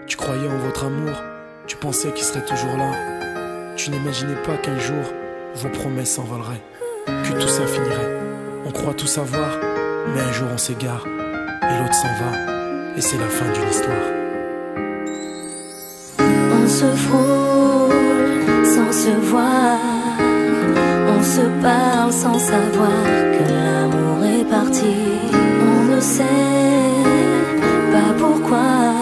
Tu croyais en votre amour, tu pensais qu'il serait toujours là. Tu n'imaginais pas qu'un jour, vos promesses s'envoleraient, que tout ça finirait. On croit tout savoir, mais un jour on s'égare, et l'autre s'en va, et c'est la fin d'une histoire. On se frôle sans se voir, on se parle sans savoir que l'amour est parti. On ne sait pas pourquoi,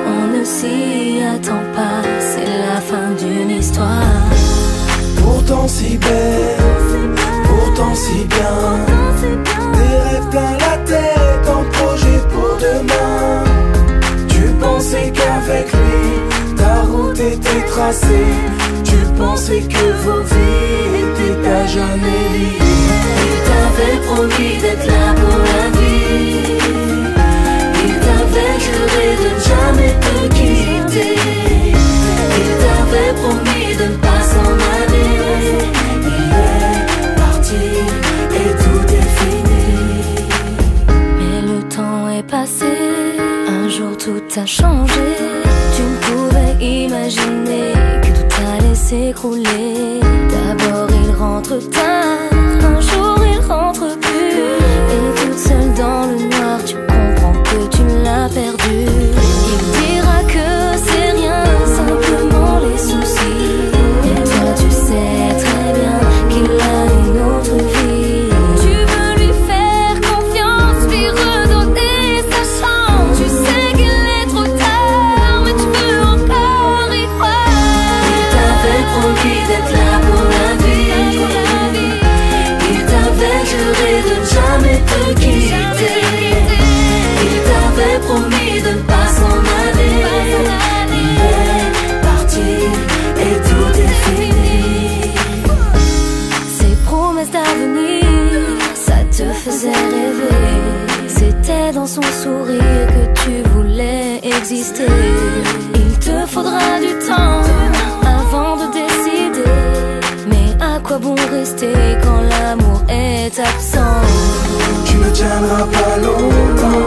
on ne s'y attend pas, c'est la fin d'une histoire. Pourtant si belle, pourtant si bien, des rêves plein la tête, un projet pour demain. Tu pensais qu'avec lui, ta route était tracée. Tu pensais que vos vies étaient à jamais liées. Il t'avait promis d'être là pour la vie, il t'avait juré de ne jamais te quitter, il t'avait promis de ne pas s'en aller. Il est parti et tout est fini. Mais le temps est passé, un jour tout a changé. Tu ne pouvais imaginer que tout allait s'écrouler. D'abord il rentre tard, un jour il rentre plus, et toute seule dans le noir tu comprends que tu l'as perdu. Il dira que c'est rien, simplement les soucis, et toi tu sais très bien qu'il a une autre vie. Tu veux lui faire confiance, lui redonner sa chance. Tu sais qu'il est trop tard, mais tu veux encore y croire. Il t'avait promis d'être là pour la vie, il t'avait juré de ne jamais te quitter, il t'avait promis de ne pas s'en aller. Il est parti et tout est fini. Ces promesses d'avenir, ça te faisait rêver. C'était dans son sourire que tu voulais exister. Il te faudra du temps avant de décider, mais à quoi bon rester quand l'amour est absent? Tu ne tiendras pas longtemps,